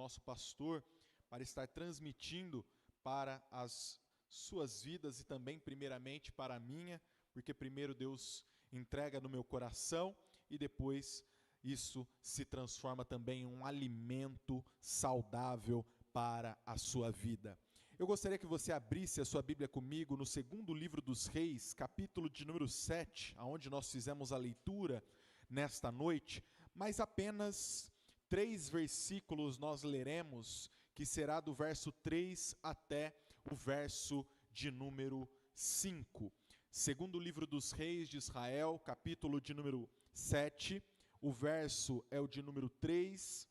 nosso pastor, para estar transmitindo para as suas vidas e também primeiramente para a minha, porque primeiro Deus entrega no meu coração e depois isso se transforma também em um alimento saudável para a sua vida. Eu gostaria que você abrisse a sua Bíblia comigo no segundo livro dos Reis, capítulo de número 7, onde nós fizemos a leitura nesta noite, mas apenas 3 versículos nós leremos, que será do verso 3 até o verso de número 5. Segundo livro dos Reis de Israel, capítulo de número 7, o verso é o de número 3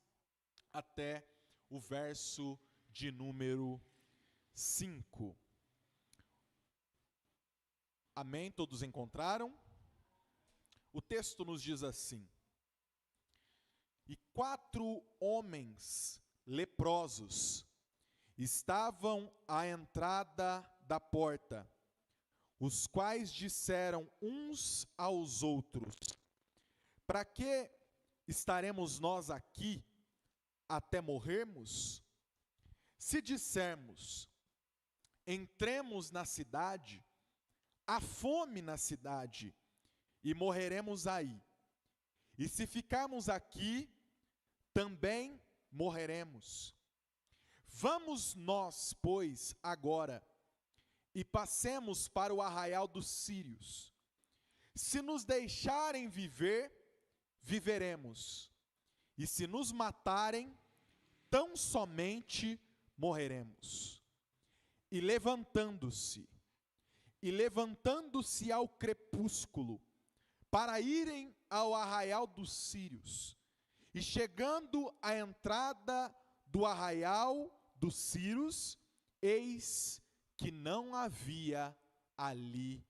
até o verso de número 5. Amém? Todos encontraram? O texto nos diz assim: E 4 homens leprosos estavam à entrada da porta, os quais disseram uns aos outros: Para que estaremos nós aqui até morrermos? Se dissermos, entremos na cidade, há fome na cidade, e morreremos aí. E se ficarmos aqui, também morreremos. Vamos nós, pois, agora, e passemos para o arraial dos sírios. Se nos deixarem viver, viveremos. E se nos matarem, tão somente morreremos. E levantando-se ao crepúsculo, para irem ao arraial dos sírios, e chegando à entrada do arraial dos sírios, eis que não havia ali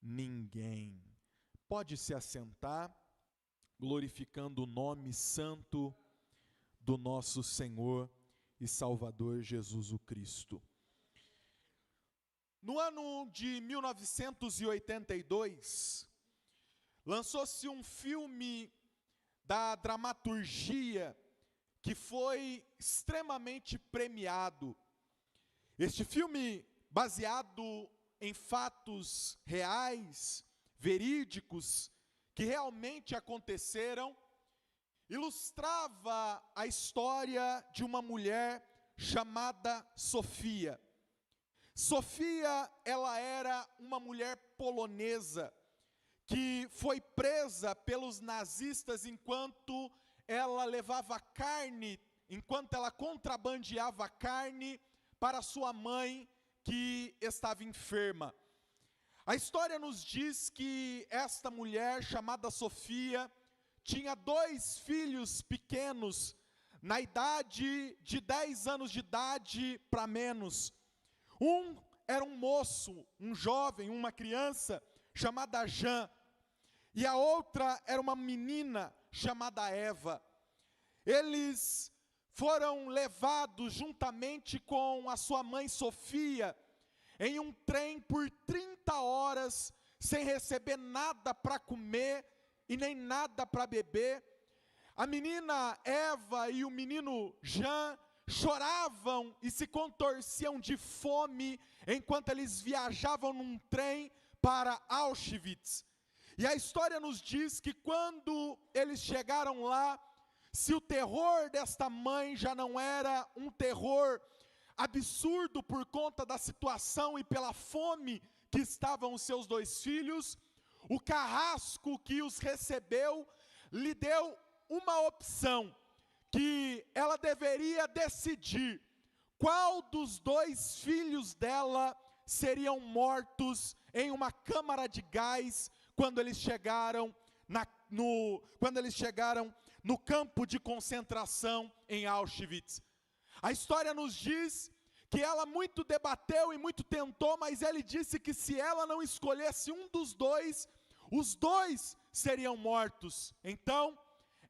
ninguém. Pode se assentar, glorificando o nome santo do nosso Senhor e Salvador Jesus o Cristo. No ano de 1982, lançou-se um filme da dramaturgia que foi extremamente premiado. Este filme, baseado em fatos reais, verídicos, que realmente aconteceram, ilustrava a história de uma mulher chamada Sofia. Sofia, ela era uma mulher polonesa que foi presa pelos nazistas enquanto ela levava carne, enquanto ela contrabandeava carne para sua mãe que estava enferma. A história nos diz que esta mulher chamada Sofia tinha 2 filhos pequenos, na idade de 10 anos de idade para menos. Um era um moço, um jovem, uma criança, chamada Jan, e a outra era uma menina chamada Eva. Eles foram levados juntamente com a sua mãe Sofia, em um trem por 30 horas, sem receber nada para comer e nem nada para beber. A menina Eva e o menino Jan choravam e se contorciam de fome enquanto eles viajavam num trem para Auschwitz. E a história nos diz que quando eles chegaram lá, se o terror desta mãe já não era um terror absurdo por conta da situação e pela fome que estavam os seus 2 filhos, o carrasco que os recebeu lhe deu uma opção, que ela deveria decidir qual dos 2 filhos dela seriam mortos em uma câmara de gás quando eles chegaram no campo de concentração em Auschwitz. A história nos diz que ela muito debateu e muito tentou, mas ele disse que se ela não escolhesse um dos 2, os 2 seriam mortos. Então,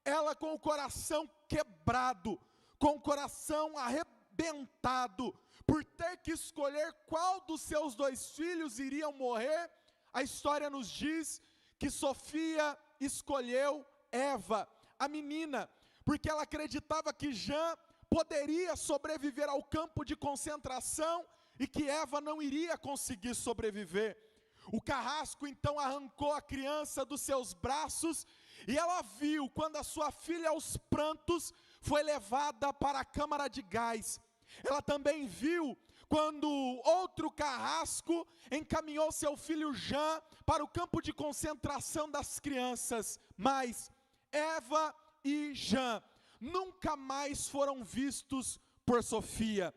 ela com o coração quebrado, com o coração arrebentado, por ter que escolher qual dos seus 2 filhos iriam morrer, a história nos diz que Sofia escolheu Eva, a menina, porque ela acreditava que Jan poderia sobreviver ao campo de concentração e que Eva não iria conseguir sobreviver. O carrasco então arrancou a criança dos seus braços e ela viu quando a sua filha aos prantos foi levada para a câmara de gás. Ela também viu quando outro carrasco encaminhou seu filho Jã para o campo de concentração das crianças. Mas Eva e Jã nunca mais foram vistos por Sofia.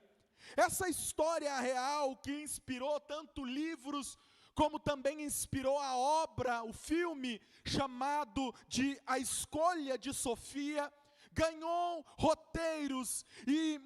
Essa história real que inspirou tanto livros, como também inspirou a obra, o filme chamado de A Escolha de Sofia, ganhou roteiros e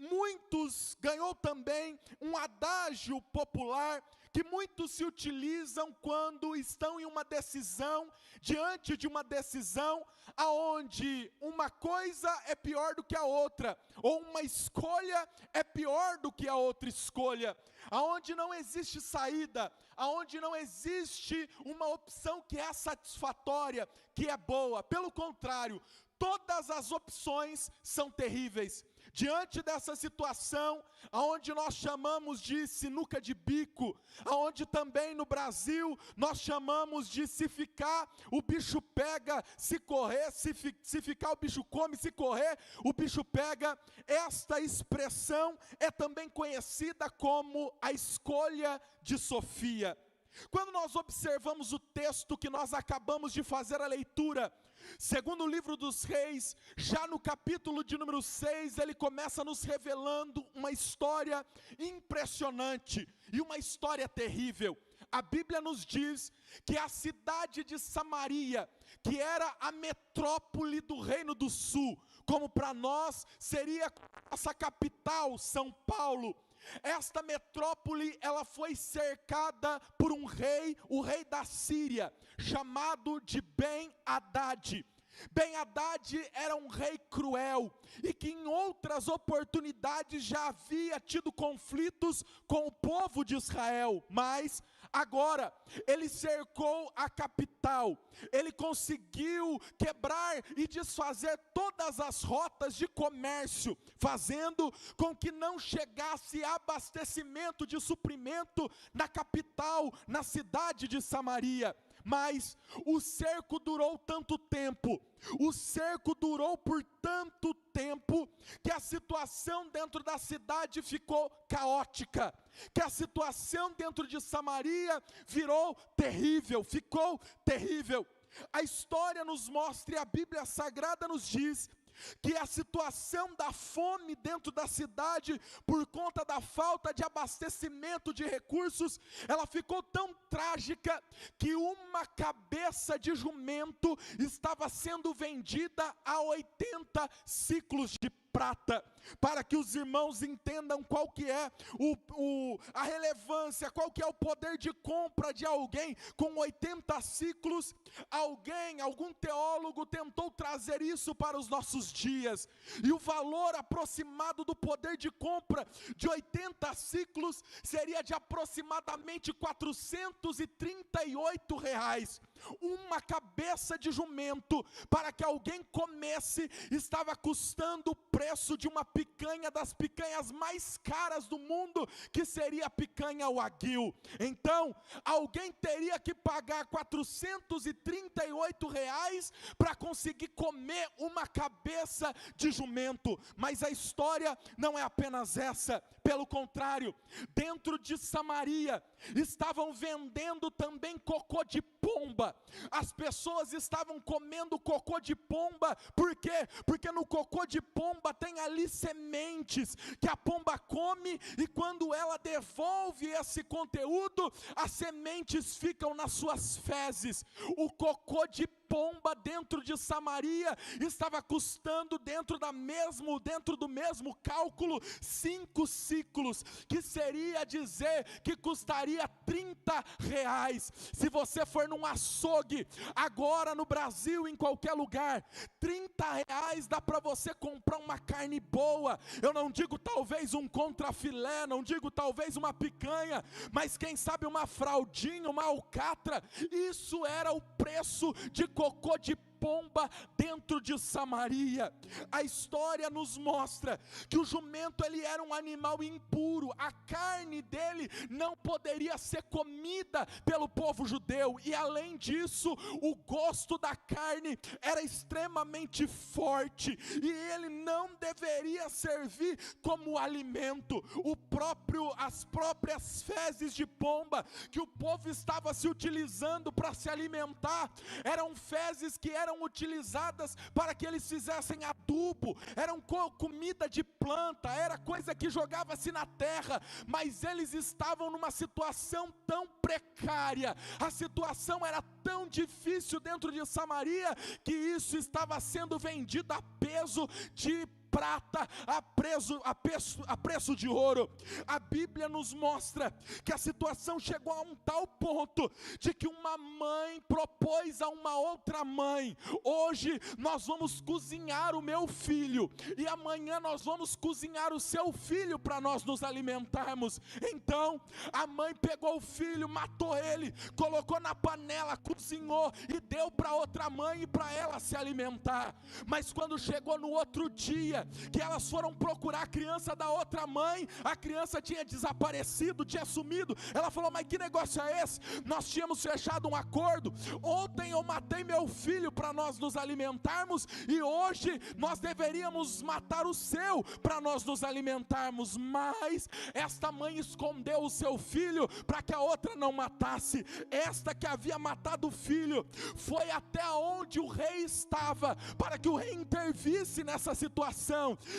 ganhou também um adágio popular que muitos se utilizam quando estão em uma decisão, diante de uma decisão aonde uma coisa é pior do que a outra, ou uma escolha é pior do que a outra escolha, aonde não existe saída, aonde não existe uma opção que é satisfatória, que é boa. Pelo contrário, todas as opções são terríveis. Diante dessa situação, aonde nós chamamos de sinuca de bico, aonde também no Brasil nós chamamos de se ficar o bicho pega, se correr, se ficar o bicho come, se correr o bicho pega. Esta expressão é também conhecida como a escolha de Sofia. Quando nós observamos o texto que nós acabamos de fazer a leitura, segundo o livro dos Reis, já no capítulo de número 6, ele começa nos revelando uma história impressionante e uma história terrível. A Bíblia nos diz que a cidade de Samaria, que era a metrópole do Reino do Sul, como para nós seria essa capital, São Paulo, esta metrópole, ela foi cercada por um rei, o rei da Síria, chamado de Ben-Hadad. Ben-Hadad era um rei cruel, e que em outras oportunidades já havia tido conflitos com o povo de Israel, mas agora ele cercou a capital, ele conseguiu quebrar e desfazer todas as rotas de comércio, fazendo com que não chegasse abastecimento de suprimento na capital, na cidade de Samaria. Mas o cerco durou tanto tempo, o cerco durou por tanto tempo, que a situação dentro da cidade ficou caótica, que a situação dentro de Samaria virou terrível, ficou terrível. A história nos mostra e a Bíblia Sagrada nos diz que a situação da fome dentro da cidade, por conta da falta de abastecimento de recursos, ela ficou tão trágica, que uma cabeça de jumento estava sendo vendida a 80 ciclos de prata. Para que os irmãos entendam qual que é a relevância, qual que é o poder de compra de alguém com 80 ciclos, algum teólogo tentou trazer isso para os nossos dias, e o valor aproximado do poder de compra de 80 ciclos seria de aproximadamente R$438. Uma cabeça de jumento, para que alguém comesse, estava custando o preço de uma picanha, das picanhas mais caras do mundo, que seria a picanha Wagyu. Então, alguém teria que pagar R$438 para conseguir comer uma cabeça de jumento. Mas a história não é apenas essa, pelo contrário, dentro de Samaria, estavam vendendo também cocô de pomba. As pessoas estavam comendo cocô de pomba. Por quê? Porque no cocô de pomba tem ali sementes que a pomba come, e quando ela devolve esse conteúdo, as sementes ficam nas suas fezes. O cocô de pomba dentro de Samaria estava custando, dentro do mesmo cálculo, 5 ciclos, que seria dizer que custaria R$30. Se você for num açougue agora no Brasil, em qualquer lugar, R$30 dá para você comprar uma carne boa. Eu não digo talvez um contrafilé, não digo talvez uma picanha, mas quem sabe uma fraldinha, uma alcatra. Isso era o preço de cocô de pomba dentro de Samaria. A história nos mostra que o jumento ele era um animal impuro, a carne dele não poderia ser comida pelo povo judeu, e além disso, o gosto da carne era extremamente forte, e ele não deveria servir como alimento. As próprias fezes de pomba que o povo estava se utilizando para se alimentar, eram fezes que eram utilizadas para que eles fizessem adubo, eram comida de planta, era coisa que jogava-se na terra, mas eles estavam numa situação tão precária, a situação era tão difícil dentro de Samaria, que isso estava sendo vendido a peso de prata, a preço de ouro. A Bíblia nos mostra que a situação chegou a um tal ponto, de que uma mãe propôs a uma outra mãe: hoje nós vamos cozinhar o meu filho, e amanhã nós vamos cozinhar o seu filho para nós nos alimentarmos. Então, a mãe pegou o filho, matou ele, colocou na panela, cozinhou, e deu para outra mãe e para ela se alimentar. Mas quando chegou no outro dia, que elas foram procurar a criança da outra mãe, a criança tinha desaparecido, tinha sumido. Ela falou: mas que negócio é esse? Nós tínhamos fechado um acordo, ontem eu matei meu filho para nós nos alimentarmos, e hoje nós deveríamos matar o seu para nós nos alimentarmos. Mas esta mãe escondeu o seu filho para que a outra não matasse. Esta que havia matado o filho foi até onde o rei estava, para que o rei intervisse nessa situação.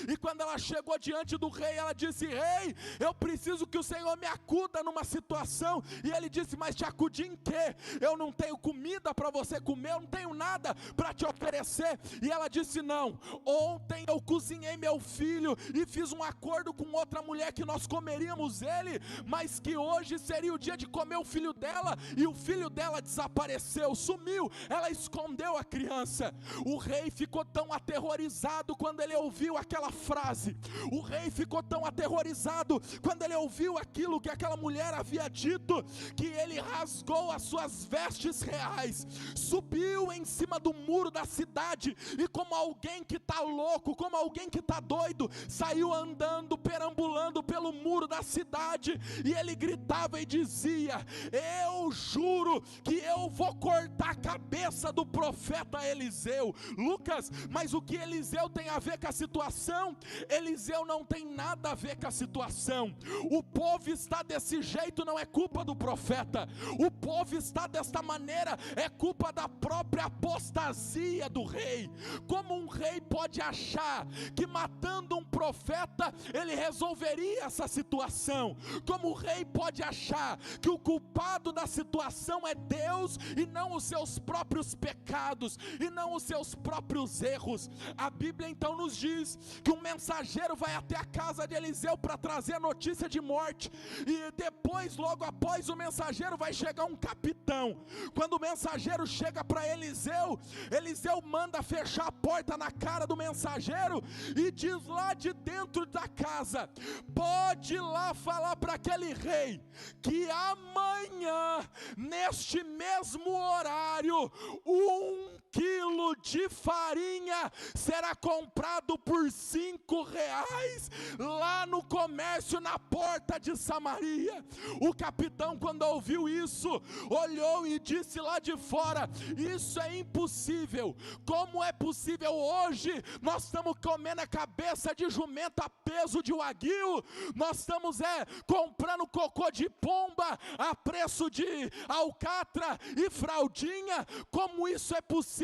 E quando ela chegou diante do rei, ela disse: rei, eu preciso que o Senhor me acuda numa situação. E ele disse: mas te acudir em quê? Eu não tenho comida para você comer, eu não tenho nada para te oferecer. E ela disse: não, ontem eu cozinhei meu filho e fiz um acordo com outra mulher que nós comeríamos ele, mas que hoje seria o dia de comer o filho dela, e o filho dela desapareceu, sumiu, ela escondeu a criança. O rei ficou tão aterrorizado quando ele ouviu aquela frase, o rei ficou tão aterrorizado quando ele ouviu aquilo que aquela mulher havia dito, que ele rasgou as suas vestes reais, subiu em cima do muro da cidade, e como alguém que está louco, como alguém que está doido, saiu andando, perambulando pelo muro da cidade, e ele gritava e dizia: eu juro que eu vou cortar a cabeça do profeta Eliseu. Lucas, mas o que Eliseu tem a ver com a situação? Eliseu não tem nada a ver com a situação. O povo está desse jeito, não é culpa do profeta. O povo está desta maneira, é culpa da própria apostasia do rei. Como um rei pode achar que matando um profeta ele resolveria essa situação? Como o rei pode achar que o culpado da situação é Deus e não os seus próprios pecados, e não os seus próprios erros? A Bíblia então nos diz que um mensageiro vai até a casa de Eliseu para trazer a notícia de morte, e depois, logo após o mensageiro, vai chegar um capitão. Quando o mensageiro chega para Eliseu, Eliseu manda fechar a porta na cara do mensageiro e diz lá de dentro da casa: pode ir lá falar para aquele rei que amanhã, neste mesmo horário, 1 quilo de farinha será comprado por 5 reais lá no comércio na porta de Samaria. O capitão, quando ouviu isso, olhou e disse lá de fora: isso é impossível. Como é possível? Hoje nós estamos comendo a cabeça de jumento a peso de wagyu, nós estamos comprando cocô de pomba a preço de alcatra e fraldinha. Como isso é possível?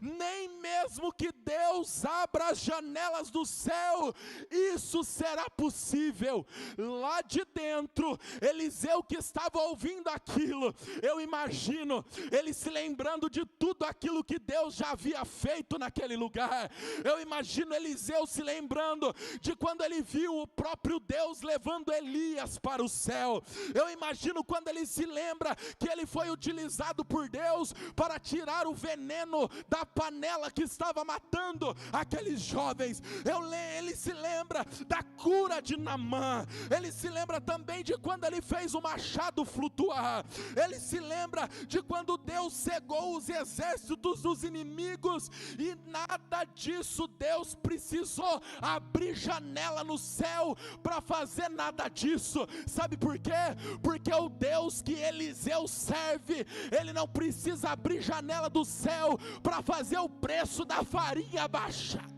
Nem mesmo que Deus abra as janelas do céu, isso será possível. Lá de dentro, Eliseu, que estava ouvindo aquilo, eu imagino ele se lembrando de tudo aquilo que Deus já havia feito naquele lugar. Eu imagino Eliseu se lembrando de quando ele viu o próprio Deus levando Elias para o céu. Eu imagino quando ele se lembra que ele foi utilizado por Deus para tirar o veneno feno da panela que estava matando aqueles jovens. Ele se lembra da cura de Naamã. Ele se lembra também de quando ele fez o machado flutuar. Ele se lembra de quando Deus cegou os exércitos dos inimigos, e nada disso Deus precisou abrir janela no céu para fazer nada disso. Sabe por quê? Porque o Deus que Eliseu serve, ele não precisa abrir janela do céu para fazer o preço da farinha baixar.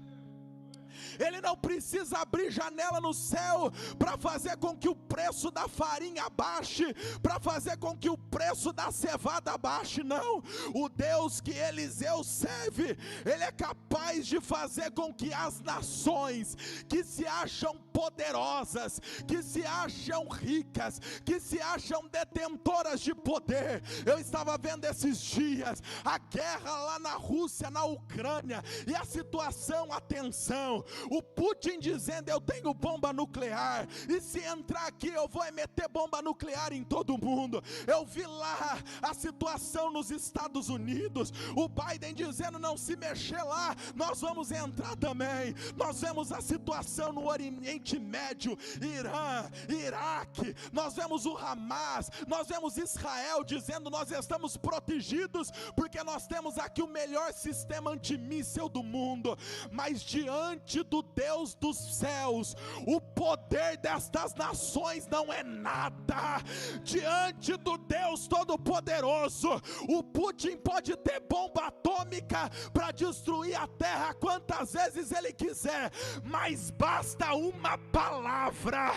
Ele não precisa abrir janela no céu para fazer com que o preço da farinha baixe, para fazer com que o preço da cevada baixe, não. O Deus que Eliseu serve, ele é capaz de fazer com que as nações que se acham poderosas, que se acham ricas, que se acham detentoras de poder. Eu estava vendo esses dias a guerra lá na Rússia, na Ucrânia, e a situação, atenção, o Putin dizendo: eu tenho bomba nuclear, e se entrar aqui eu vou meter bomba nuclear em todo mundo. Eu vi lá a situação nos Estados Unidos, o Biden dizendo: não se mexer lá, nós vamos entrar também. Nós vemos a situação no Oriente Médio, Irã, Iraque, nós vemos o Hamas, nós vemos Israel dizendo: nós estamos protegidos porque nós temos aqui o melhor sistema antimíssil do mundo. Mas diante do Deus dos céus, o poder destas nações não é nada. Diante do Deus Todo-Poderoso, o Putin pode ter bomba atômica para destruir a terra quantas vezes ele quiser, mas basta uma palavra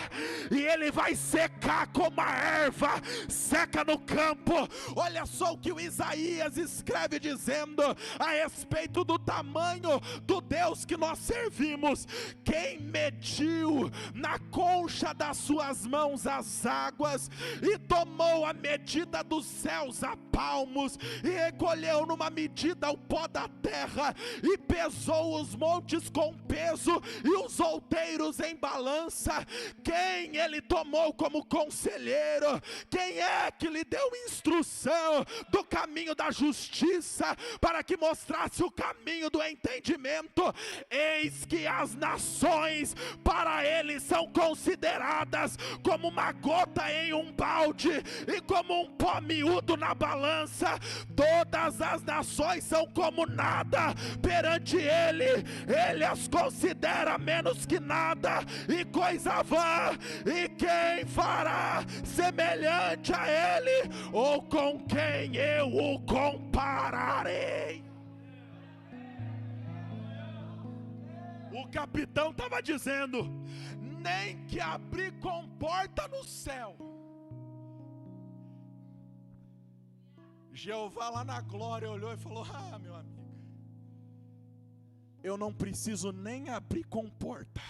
e ele vai secar como a erva seca no campo. Olha só o que o Isaías escreve dizendo a respeito do tamanho do Deus que nós servimos. Quem mediu na concha das suas mãos as águas, e tomou a medida dos céus a palmos, e recolheu numa medida o pó da terra, e pesou os montes com peso, e os outeiros em balança. Quem ele tomou como conselheiro? Quem é que lhe deu instrução do caminho da justiça, para que mostrasse o caminho do entendimento? Eis que as nações para ele são consideradas como uma gota em um balde, e como um pó miúdo na balança. Todas as nações são como nada perante ele. Ele as considera menos que nada e coisa vã. E quem fará semelhante a ele, ou com quem eu o compararei? O capitão estava dizendo: nem que abrir comporta no céu. Jeová lá na glória olhou e falou: ah, meu amigo, eu não preciso nem abrir comporta.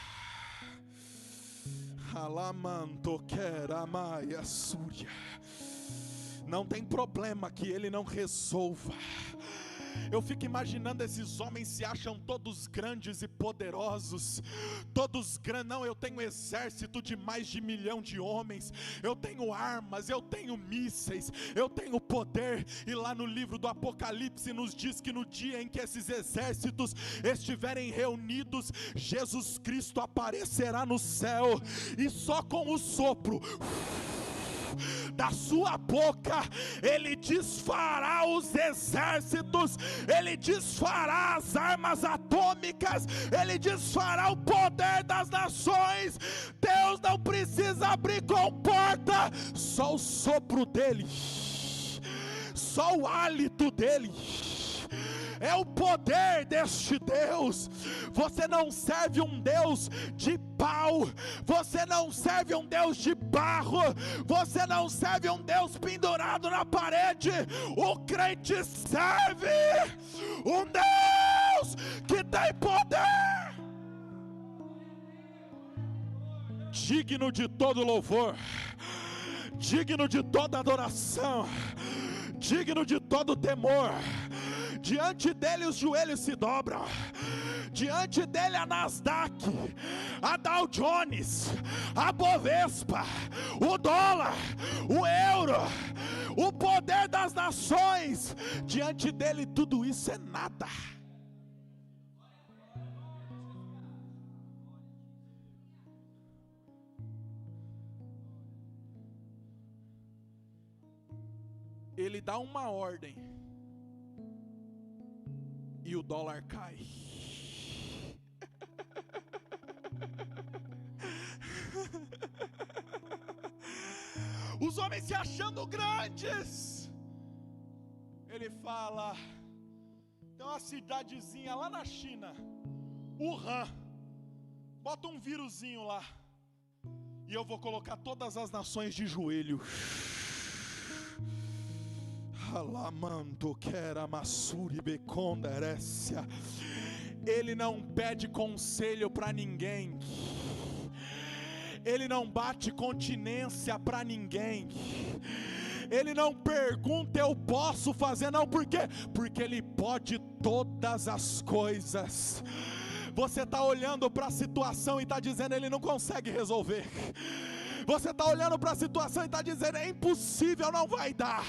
Não tem problema que ele não resolva. Eu fico imaginando, esses homens se acham todos grandes e poderosos, todos grandes. Não, eu tenho um exército de mais de 1 milhão de homens, eu tenho armas, eu tenho mísseis, eu tenho poder. E lá no livro do Apocalipse nos diz que no dia em que esses exércitos estiverem reunidos, Jesus Cristo aparecerá no céu, e só com o sopro da sua boca ele desfará os exércitos, ele desfará as armas atômicas, ele desfará o poder das nações. Deus não precisa abrir comporta, só o sopro dele, só o hálito dele é o poder deste Deus. Você não serve um Deus de pau, você não serve um Deus de barro, você não serve um Deus pendurado na parede. O crente serve um Deus que tem poder, digno de todo louvor, digno de toda adoração, digno de todo temor. Diante dele os joelhos se dobram, diante dele a Nasdaq, a Dow Jones, a Bovespa, o dólar, o euro, o poder das nações, diante dele tudo isso é nada. Ele dá uma ordem e o dólar cai. Os homens se achando grandes. Ele fala: tem uma cidadezinha lá na China, Wuhan, bota um vírusinho lá, e eu vou colocar todas as nações de joelho. Ele não pede conselho para ninguém, ele não bate continência para ninguém, ele não pergunta eu posso fazer, não, por quê? Porque ele pode todas as coisas. Você está olhando para a situação e está dizendo ele não consegue resolver. Você está olhando para a situação e está dizendo é impossível, não vai dar.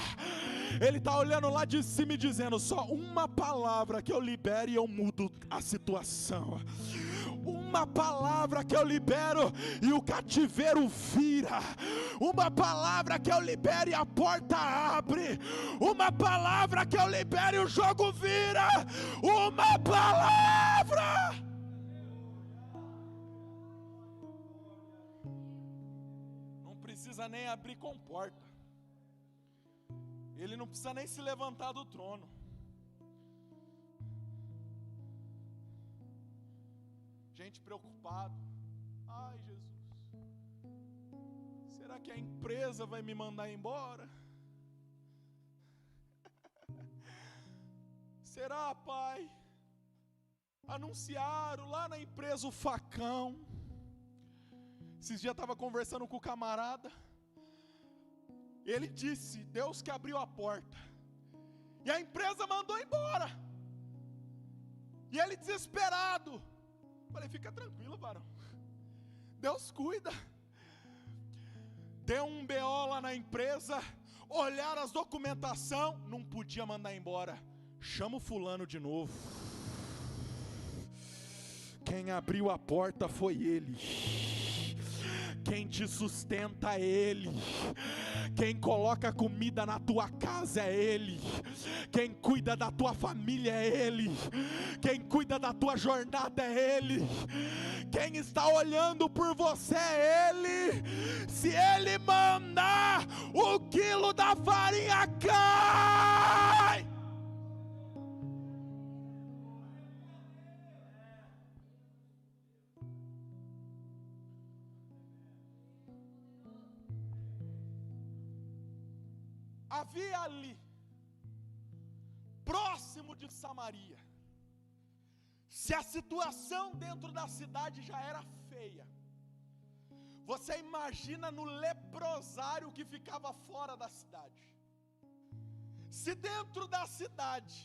Ele está olhando lá de cima e dizendo só uma palavra que eu libero e eu mudo a situação. Uma palavra que eu libero e o cativeiro vira. Uma palavra que eu libero e a porta abre. Uma palavra que eu libero e o jogo vira. Uma palavra. Não precisa nem abrir comporta. Ele não precisa nem se levantar do trono. Gente preocupado. Ai, Jesus, será que a empresa vai me mandar embora? Será, pai? Anunciaram lá na empresa o facão. Esses dias eu estava conversando com o camarada. Ele disse, Deus que abriu a porta. E a empresa mandou embora. E ele desesperado. Falei, fica tranquilo, varão. Deus cuida. Deu um BO lá na empresa. Olharam as documentação. Não podia mandar embora. Chama o fulano de novo. Quem abriu a porta foi ele. Quem te sustenta é Ele. Quem coloca comida na tua casa é Ele. Quem cuida da tua família é Ele. Quem cuida da tua jornada é Ele. Quem está olhando por você é Ele. Se Ele mandar, o quilo da farinha cai. Havia ali, próximo de Samaria, se a situação dentro da cidade já era feia, você imagina no leprosário que ficava fora da cidade. Se dentro da cidade,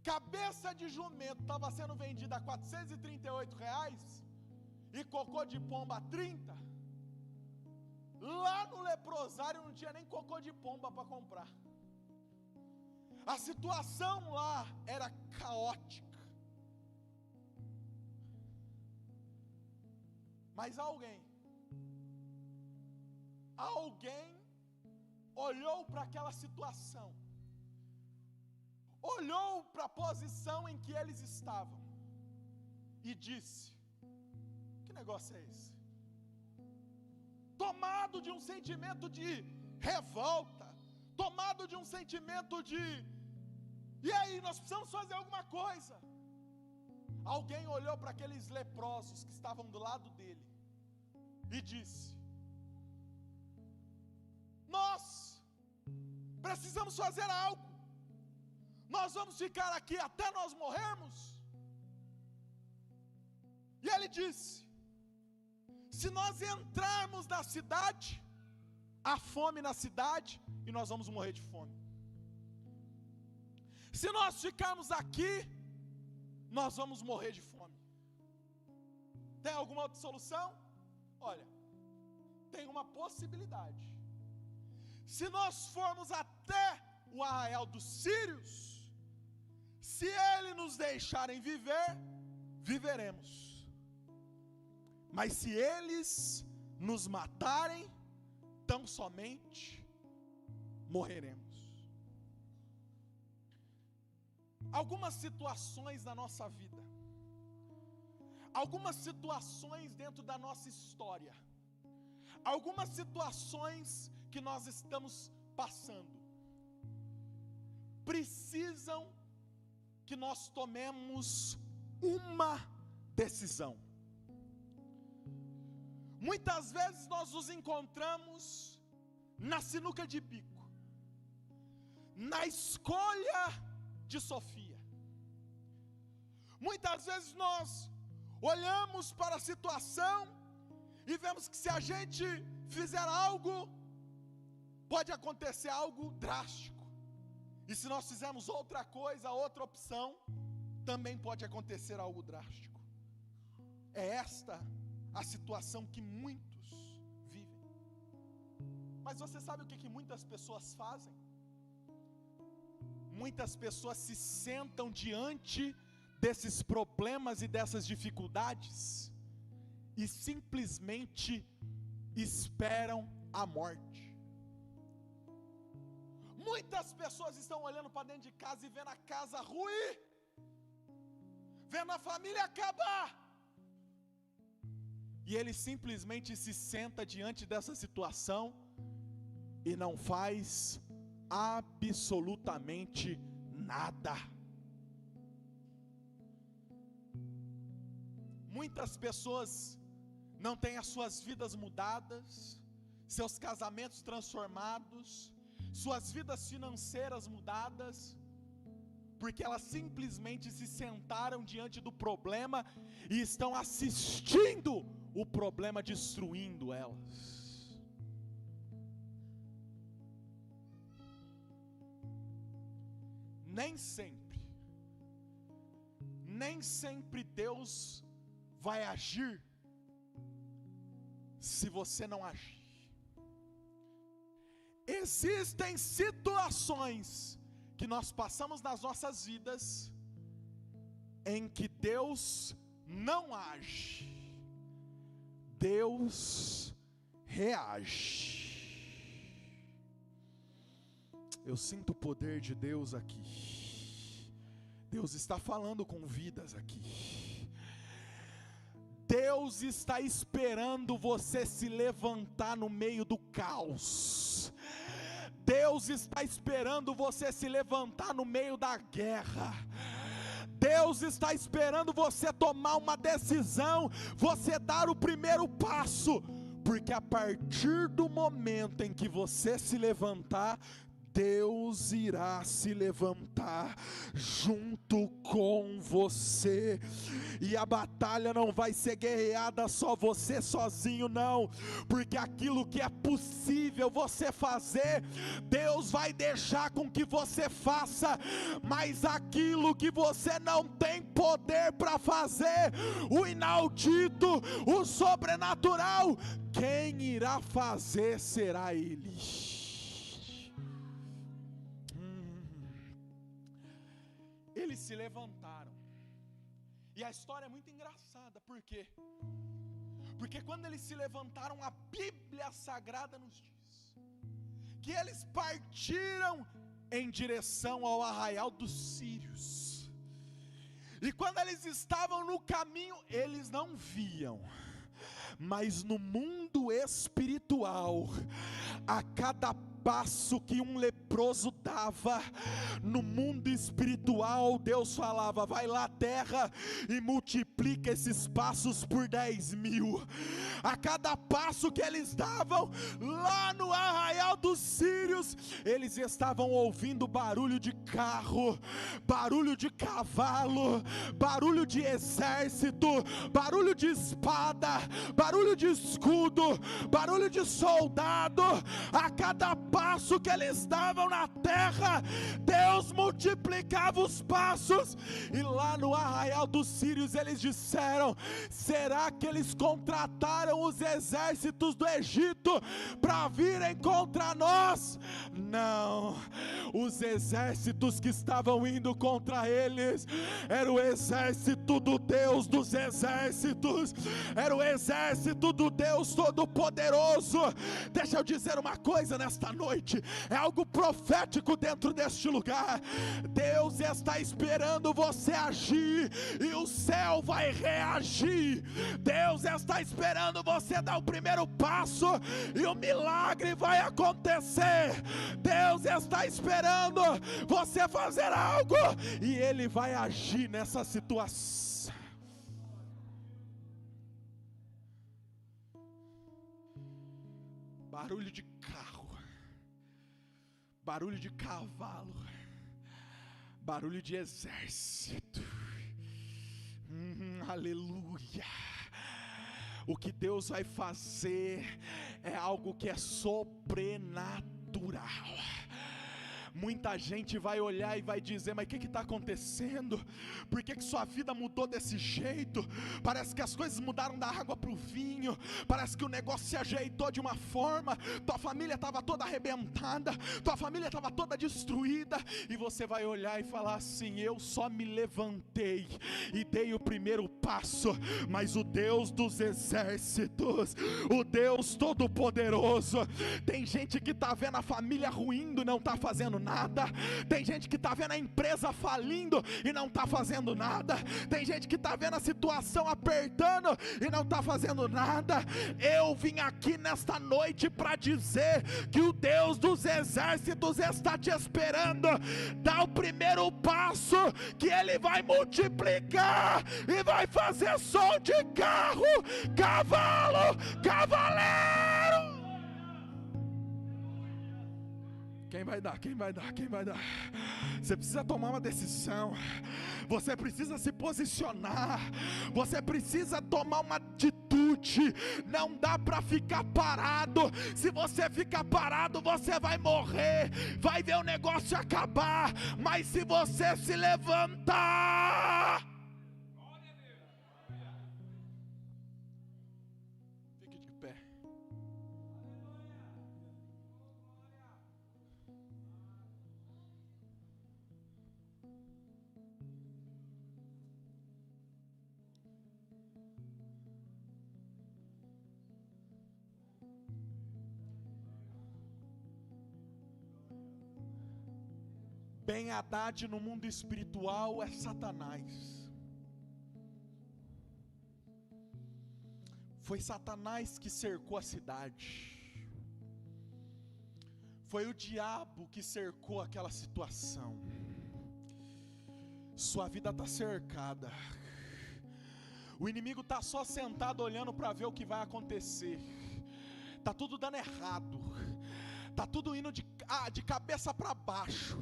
cabeça de jumento estava sendo vendida a R$438 e cocô de pomba a 30, lá no leprosário não tinha nem cocô de pomba para comprar. A situação lá era caótica. Mas alguém olhou para aquela situação, olhou para a posição em que eles estavam e disse: que negócio é esse? Tomado de um sentimento de revolta, tomado de um sentimento de, e aí, nós precisamos fazer alguma coisa. Alguém olhou para aqueles leprosos que estavam do lado dele e disse: nós precisamos fazer algo. Nós vamos ficar aqui até nós morrermos? E ele disse: se nós entrarmos na cidade, há fome na cidade e nós vamos morrer de fome. Se nós ficarmos aqui, nós vamos morrer de fome. Tem alguma outra solução? Olha, tem uma possibilidade. Se nós formos até o arraial dos sírios, se eles nos deixarem viver, viveremos. Mas se eles nos matarem, tão somente morreremos. Algumas situações da nossa vida, algumas situações dentro da nossa história, algumas situações que nós estamos passando, precisam que nós tomemos uma decisão. Muitas vezes nós nos encontramos na sinuca de bico, na escolha de Sofia. Muitas vezes nós olhamos para a situação e vemos que se a gente fizer algo, pode acontecer algo drástico. E se nós fizermos outra coisa, outra opção, também pode acontecer algo drástico. É esta a situação que muitos vivem. Mas você sabe o que muitas pessoas fazem? Muitas pessoas se sentam diante desses problemas e dessas dificuldades e simplesmente esperam a morte. Muitas pessoas estão olhando para dentro de casa e vendo a casa ruir, vendo a família acabar, e ele simplesmente se senta diante dessa situação e não faz absolutamente nada. Muitas pessoas não têm as suas vidas mudadas, seus casamentos transformados, suas vidas financeiras mudadas, porque elas simplesmente se sentaram diante do problema e estão assistindo o problema destruindo elas. Nem sempre Deus vai agir se você não agir. Existem situações que nós passamos nas nossas vidas em que Deus não age, Deus reage. Eu sinto o poder de Deus aqui. Deus está falando com vidas aqui. Deus está esperando você se levantar no meio do caos. Deus está esperando você se levantar no meio da guerra. Deus está esperando você tomar uma decisão, você dar o primeiro passo, porque a partir do momento em que você se levantar, Deus irá se levantar junto com você, e a batalha não vai ser guerreada só você sozinho não, porque aquilo que é possível você fazer, Deus vai deixar com que você faça, mas aquilo que você não tem poder para fazer, o inaudito, o sobrenatural, quem irá fazer será Ele. Eles se levantaram, e a história é muito engraçada, por quê? Porque quando eles se levantaram, a Bíblia Sagrada nos diz que eles partiram em direção ao arraial dos sírios, e quando eles estavam no caminho, eles não viam, mas no mundo espiritual, a cada passo que um leproso dava, no mundo espiritual, Deus falava: vai lá terra e multiplica esses passos por 10.000, a cada passo que eles davam, lá no arraial dos sírios, eles estavam ouvindo barulho de carro, barulho de cavalo, barulho de exército, barulho de espada, barulho de escudo, barulho de soldado, a cada passo que eles davam na terra, Deus multiplicava os passos. E lá no arraial dos sírios eles disseram: será que eles contrataram os exércitos do Egito para virem contra nós? Não, os exércitos que estavam indo contra eles era o exército do Deus dos exércitos, era o exército do Deus Todo-Poderoso. Deixa eu dizer uma coisa nesta noite, é algo profético dentro deste lugar. Deus está esperando você agir e o céu vai reagir. Deus está esperando você dar o primeiro passo e o milagre vai acontecer. Deus está esperando você fazer algo e Ele vai agir nessa situação. Barulho de carro, barulho de cavalo, barulho de exército. Aleluia. O que Deus vai fazer é algo que é sobrenatural. Muita gente vai olhar e vai dizer: mas o que está acontecendo? Por que sua vida mudou desse jeito? Parece que as coisas mudaram da água para o vinho, parece que o negócio se ajeitou de uma forma, tua família estava toda arrebentada, tua família estava toda destruída, e você vai olhar e falar assim: eu só me levantei e dei o primeiro passo, mas o Deus dos exércitos, o Deus Todo-Poderoso, tem gente que está vendo a família ruindo e não está fazendo nada, tem gente que está vendo a empresa falindo e não está fazendo nada, tem gente que está vendo a situação apertando e não está fazendo nada. Eu vim aqui nesta noite para dizer que o Deus dos exércitos está te esperando. Dá o primeiro passo que Ele vai multiplicar e vai fazer som de carro, cavalo, cavaleiro. Quem vai dar? Quem vai dar? Quem vai dar? Você precisa tomar uma decisão, você precisa se posicionar, você precisa tomar uma atitude. Não dá para ficar parado. Se você ficar parado, você vai morrer, vai ver o negócio acabar. Mas se você se levantar, fique de pé. Ben-Hadad no mundo espiritual é Satanás. Foi Satanás que cercou a cidade, foi o diabo que cercou aquela situação. Sua vida está cercada, o inimigo está só sentado olhando para ver o que vai acontecer. Está tudo dando errado, está tudo indo de cabeça para baixo.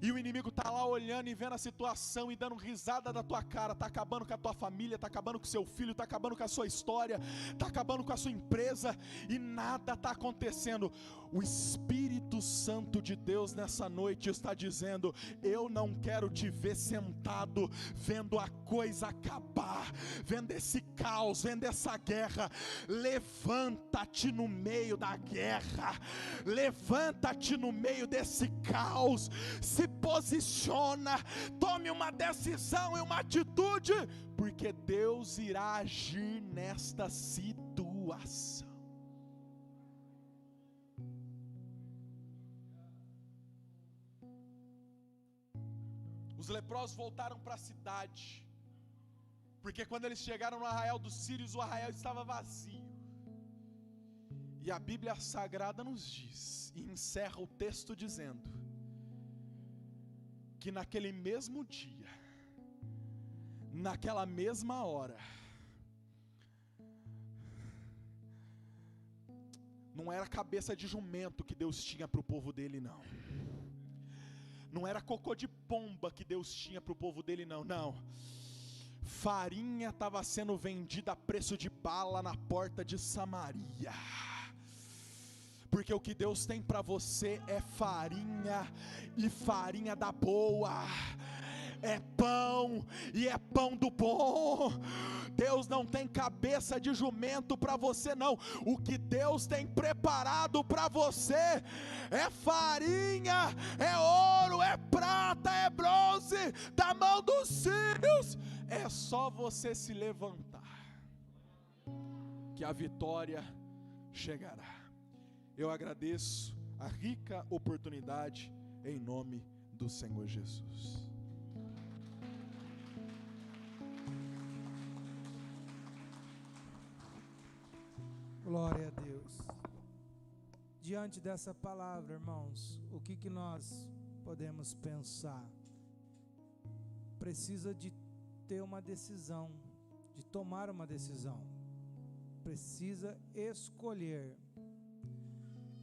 E o inimigo está lá olhando e vendo a situação e dando risada da tua cara. Está acabando com a tua família, está acabando com o seu filho, está acabando com a sua história, está acabando com a sua empresa, e nada está acontecendo. O Espírito Santo de Deus nessa noite está dizendo: eu não quero te ver sentado vendo a coisa acabar, vendo esse caos, vendo essa guerra. Levanta-te no meio da guerra, levanta-te no meio desse caos, se posiciona, tome uma decisão e uma atitude, porque Deus irá agir nesta situação. Os leprosos voltaram para a cidade, porque quando eles chegaram no arraial dos sírios, o arraial estava vazio. E a Bíblia Sagrada nos diz, e encerra o texto dizendo, que naquele mesmo dia, naquela mesma hora, não era cabeça de jumento que Deus tinha para o povo dele, não. Não era cocô de pomba que Deus tinha para o povo dele, não. Não. Farinha estava sendo vendida a preço de bala na porta de Samaria. porque o que Deus tem para você é farinha, e farinha da boa, é pão, e é pão do bom. Deus não tem cabeça de jumento para você não. O que Deus tem preparado para você é farinha, é ouro, é prata, é bronze, da mão dos sírios. É só você se levantar, que a vitória chegará. Eu agradeço a rica oportunidade, em nome do Senhor Jesus. Glória a Deus. Diante dessa palavra, irmãos, o que nós podemos pensar? Precisa de ter uma decisão, de tomar uma decisão. Precisa escolher.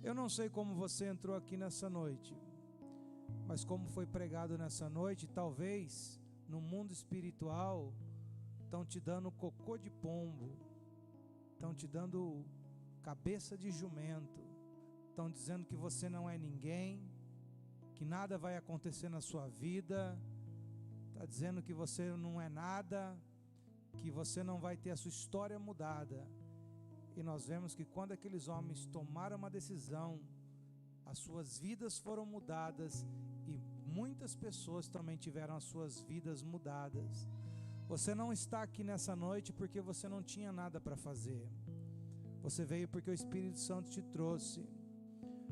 Eu não sei como você entrou aqui nessa noite, mas como foi pregado nessa noite, talvez no mundo espiritual estão te dando cocô de pombo, estão te dando cabeça de jumento, estão dizendo que você não é ninguém, que nada vai acontecer na sua vida, está dizendo que você não é nada, que você não vai ter a sua história mudada. E nós vemos que quando aqueles homens tomaram uma decisão, as suas vidas foram mudadas, e muitas pessoas também tiveram as suas vidas mudadas. Você não está aqui nessa noite porque você não tinha nada para fazer. Você veio porque o Espírito Santo te trouxe.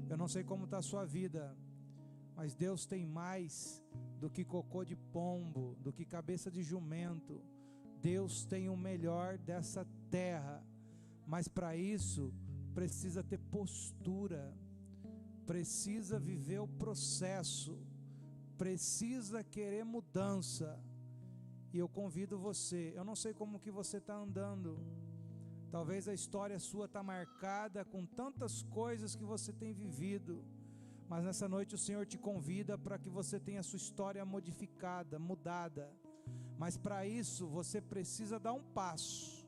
Eu não sei como está a sua vida, mas Deus tem mais do que cocô de pombo, do que cabeça de jumento. Deus tem o melhor dessa terra, mas para isso precisa ter postura, precisa viver o processo, precisa querer mudança. E eu convido você, eu não sei como que você está andando, talvez a história sua está marcada com tantas coisas que você tem vivido, mas nessa noite o Senhor te convida para que você tenha a sua história modificada, mudada. Mas para isso você precisa dar um passo,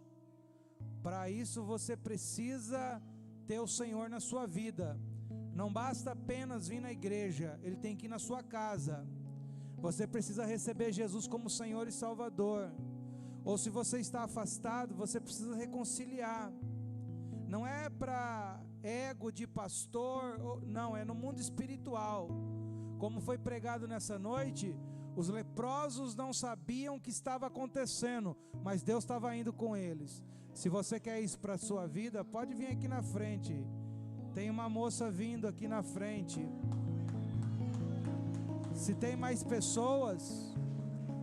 para isso você precisa ter o Senhor na sua vida. Não basta apenas vir na igreja, Ele tem que ir na sua casa. Você precisa receber Jesus como Senhor e Salvador. Ou se você está afastado, você precisa reconciliar. Não é para ego de pastor, não, é no mundo espiritual. Como foi pregado nessa noite, os leprosos não sabiam o que estava acontecendo, mas Deus estava indo com eles. Se você quer isso para a sua vida, pode vir aqui na frente. Tem uma moça vindo aqui na frente. Se tem mais pessoas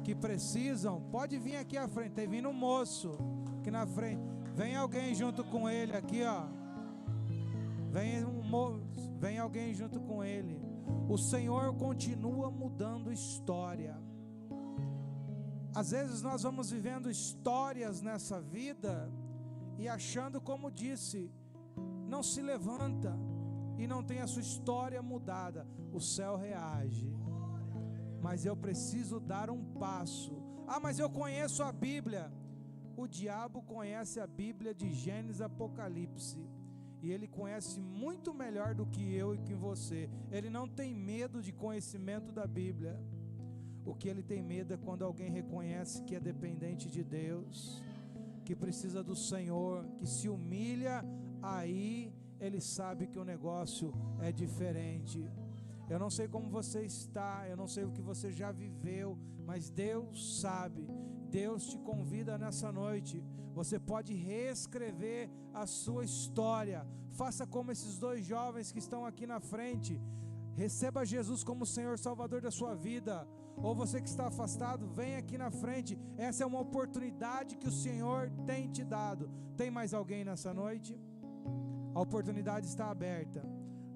que precisam, pode vir aqui à frente. Tem vindo um moço aqui na frente. Vem alguém junto com ele aqui, ó. Vem alguém junto com ele. O Senhor continua mudando história. Às vezes nós vamos vivendo histórias nessa vida e achando, como disse, não se levanta e não tem a sua história mudada. O céu reage. Mas eu preciso dar um passo. Ah, mas eu conheço a Bíblia. O diabo conhece a Bíblia de Gênesis e Apocalipse, e ele conhece muito melhor do que eu e que você. Ele não tem medo de conhecimento da Bíblia. O que ele tem medo é quando alguém reconhece que é dependente de Deus, que precisa do Senhor, que se humilha. Aí ele sabe que o negócio é diferente. Eu não sei como você está, eu não sei o que você já viveu, mas Deus sabe. Deus te convida nessa noite. Você pode reescrever a sua história. Faça como esses dois jovens que estão aqui na frente. Receba Jesus como Senhor Salvador da sua vida. Ou você que está afastado, vem aqui na frente. Essa é uma oportunidade que o Senhor tem te dado. Tem mais alguém nessa noite? A oportunidade está aberta.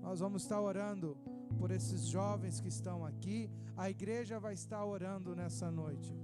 Nós vamos estar orando por esses jovens que estão aqui. A igreja vai estar orando nessa noite.